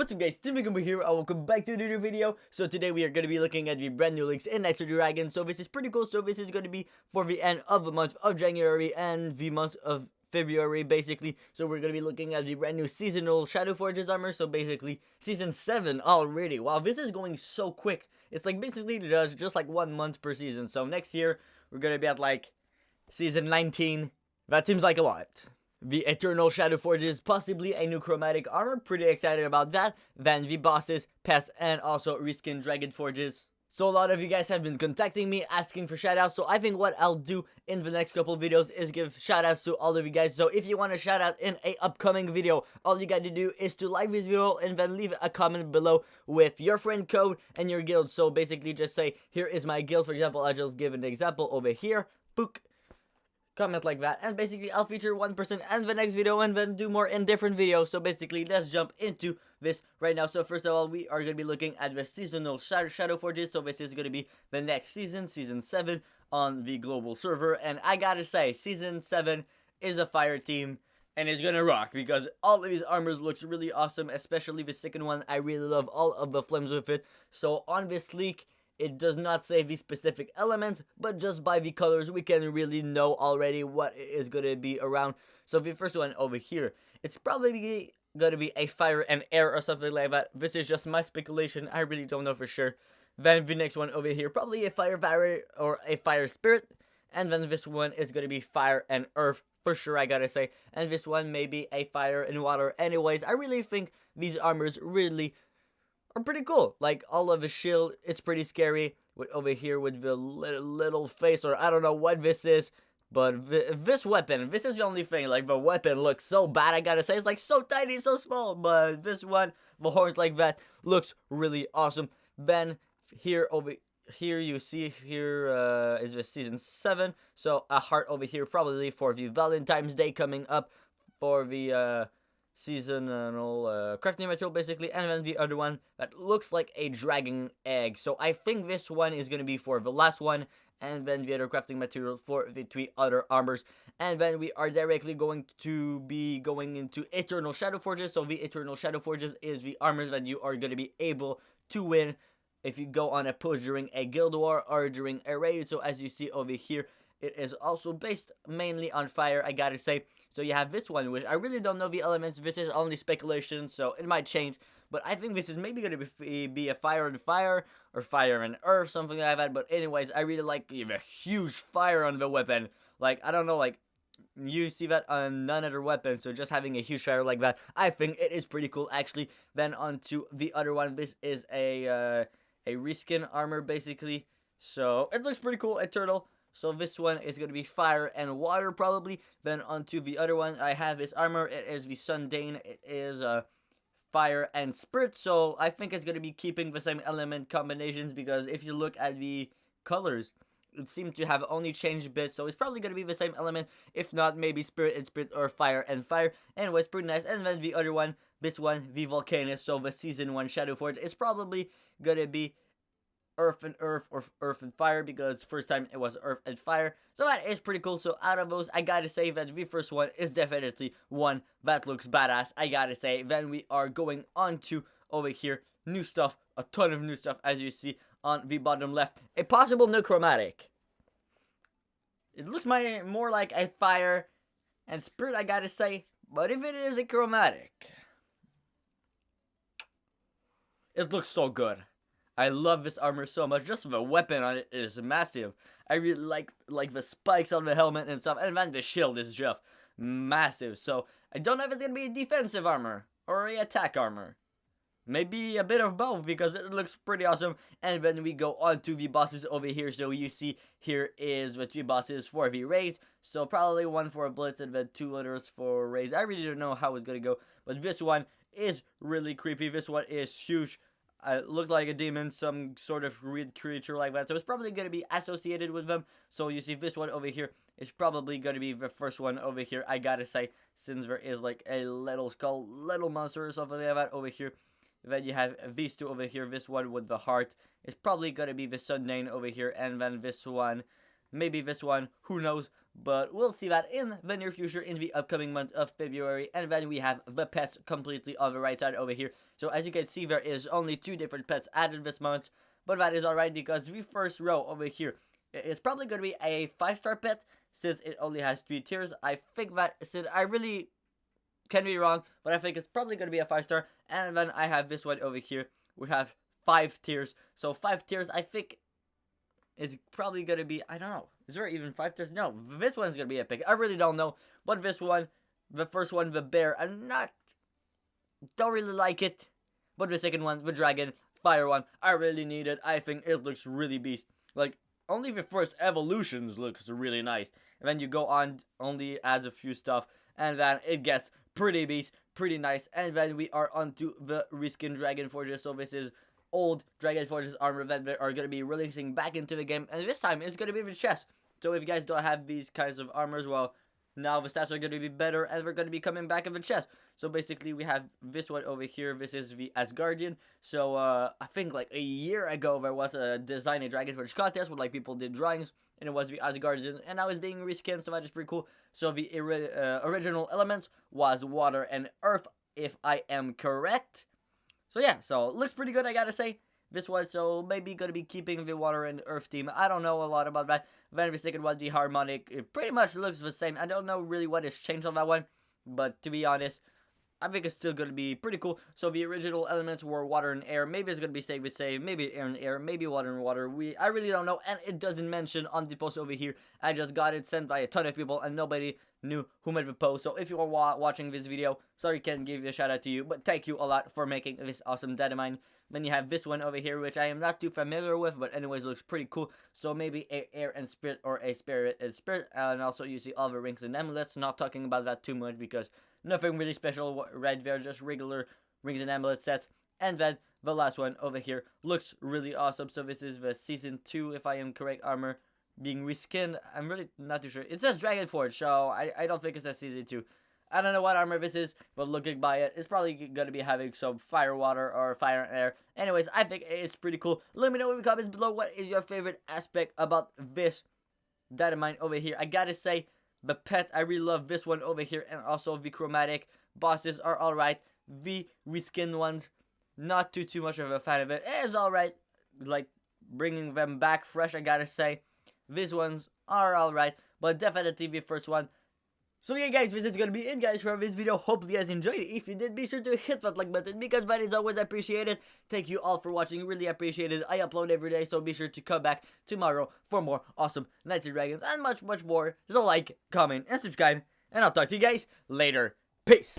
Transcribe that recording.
What's up guys, Timmygammer here and welcome back to another video. So today we are going to be looking at the brand new leaks in Extra Dragon. So this is pretty cool. So this is going to be for the end of the month of January and the month of February basically. So we're going to be looking at the brand new seasonal Shadow Forges armor. So basically season 7 already. Wow, this is going so quick. It's like basically just like 1 month per season. So next year we're going to be at like season 19. That seems like a lot. The Eternal Shadow Forges, possibly a new chromatic armor, pretty excited about that. Then the bosses, pets, and also reskin Dragon Forges. So a lot of you guys have been contacting me, asking for shoutouts, so I think what I'll do in the next couple videos is give shoutouts to all of you guys. So if you want a shoutout in a upcoming video, all you gotta do is to like this video and then leave a comment below with your friend code and your guild. So basically just say, here is my guild, for example. I'll just give an example over here, book. Comment like that, and basically I'll feature one person in the next video and then do more in different videos. So basically let's jump into this right now. So first of all, we are going to be looking at the seasonal Shadow Forges. So this is going to be the next season, season 7 on the global server, and I gotta say season 7 is a fire team and it's gonna rock because all of these armors looks really awesome, especially the second one. I really love all of the flames with it. So on this leak, it does not say the specific elements, but just by the colors, we can really know already what is going to be around. So the first one over here, it's probably going to be a fire and air or something like that. This is just my speculation. I really don't know for sure. Then the next one over here, probably a fire barrier or a fire spirit. And then this one is going to be fire and earth for sure, I gotta say. And this one may be a fire and water. Anyways, I really think these armors really are pretty cool. Like all of the shield, it's pretty scary. With over here with the little face, or I don't know what this is, but this weapon, this is the only thing. Like the weapon looks so bad, I gotta say. It's like so tiny, so small, but this one, the horns like that, looks really awesome. Then here over here you see here is the season 7, so a heart over here probably for the Valentine's Day coming up for the seasonal crafting material basically. And then the other one that looks like a dragon egg, so I think this one is going to be for the last one, and then the other crafting material for the 3 other armors. And then we are directly going to be going into Eternal Shadow Forges. So the Eternal Shadow Forges is the armors that you are going to be able to win if you go on a push during a guild war or during a raid. So as you see over here, it is also based mainly on fire, I gotta say. So you have this one, which I really don't know the elements. This is only speculation, so it might change. But I think this is maybe going to be a fire and fire, or fire and earth, something like that. But anyways, I really like the huge fire on the weapon. Like, I don't know, like, you see that on none other weapon. So just having a huge fire like that, I think it is pretty cool, actually. Then on to the other one. This is a reskin armor, basically. So it looks pretty cool, Eternal. So this one is going to be fire and water probably. Then onto the other one, I have this armor. It is the Sundane. It is fire and spirit. So I think it's going to be keeping the same element combinations, because if you look at the colors, it seems to have only changed bits. So it's probably going to be the same element. If not, maybe spirit and spirit, or fire and fire. Anyways, pretty nice. And then the other one, this one, the Volcanist. So the season 1 Shadow Forge is probably going to be earth and earth, or earth and fire, because first time it was earth and fire. So that is pretty cool. So out of those, I gotta say that the first one is definitely one that looks badass, I gotta say. Then we are going on to over here, new stuff, a ton of new stuff, as you see on the bottom left. A possible new chromatic. It looks more like a fire and spirit, I gotta say. But if it is a chromatic, it looks so good. I love this armor so much. Just the weapon on it is massive. I really like the spikes on the helmet and stuff. And then the shield is just massive. So I don't know if it's going to be a defensive armor or a attack armor. Maybe a bit of both, because it looks pretty awesome. And then we go on to the bosses over here. So you see here is the 3 bosses for the raids. So probably one for a blitz and then 2 others for raids. I really don't know how it's going to go. But this one is really creepy. This one is huge. It looks like a demon, some sort of weird creature like that. So it's probably going to be associated with them. So you see this one over here is probably going to be the first one over here, I gotta say. Since there is like a little skull, little monster or something like that over here. Then you have these 2 over here. This one with the heart is probably going to be the Sundane over here. And then this one, maybe this one, who knows. but we'll see that in the near future, in the upcoming month of February. And then we have the pets completely on the right side over here. So as you can see, there is only 2 different pets added this month, but that is alright, because the first row over here is probably going to be a 5-star pet, since it only has 3 tiers. I think that, since I really can be wrong, but I think it's probably going to be a 5-star. And then I have this one over here. We have 5 tiers. So 5 tiers, I think it's probably going to be, I don't know. Is there even 5 tiers? No, this one's going to be epic. I really don't know. But this one, the first one, the bear, don't really like it. But the second one, the dragon, fire one, I really need it. I think it looks really beast. Like, only the first evolutions looks really nice. And then you go on, only adds a few stuff. And then it gets pretty beast, pretty nice. And then we are onto the reskin Dragon Forges. So this is old Dragon Forges armor that they are going to be releasing back into the game. And this time it's going to be the chest. So if you guys don't have these kinds of armors, well, now the stats are going to be better, and they're going to be coming back in the chest. So basically we have this one over here. This is the Asgardian. So I think like a year ago there was a design a Dragon Forge contest where like people did drawings, and it was the Asgardian, and now it's being reskinned, so that is pretty cool. So the original elements was water and earth, if I am correct. So yeah, so it looks pretty good, I gotta say. This one, so maybe gonna be keeping the water and earth theme. I don't know a lot about that. Then the second one, the harmonic, it pretty much looks the same. I don't know really what has changed on that one, but to be honest, I think it's still gonna be pretty cool. So the original elements were water and air. Maybe it's gonna be stay the same. Maybe air and air. Maybe water and water. I really don't know, and it doesn't mention on the post over here. I just got it sent by a ton of people, and nobody knew who made the post. So if you are watching this video, sorry, can't give a shout out to you, but thank you a lot for making this awesome Datamine. Then you have this one over here, which I am not too familiar with, but anyways looks pretty cool. So maybe a air and spirit, or a spirit and spirit. And also you see all the rings and amulets. Not talking about that too much because nothing really special right there, just regular rings and amulet sets. And then the last one over here looks really awesome. So this is the season 2, if I am correct, armor being reskinned. I'm really not too sure. It says Dragon Forge, so I don't think it says season 2. I don't know what armor this is, but looking by it, it's probably going to be having some fire, water, or fire and air. Anyways, I think it's pretty cool. Let me know in the comments below what is your favorite aspect about this Datamine over here. I gotta say, the pet, I really love this one over here, and also the chromatic bosses are alright. The reskinned ones, not too much of a fan of it. It is alright, like bringing them back fresh, I gotta say. These ones are alright, but definitely the first one. So yeah guys, this is gonna be it guys for this video. Hopefully you guys enjoyed it. If you did, be sure to hit that like button, because that is always appreciated. Thank you all for watching, really appreciate it. I upload every day, so be sure to come back tomorrow for more awesome Knights and Dragons and much more. So like, comment, and subscribe, and I'll talk to you guys later. Peace.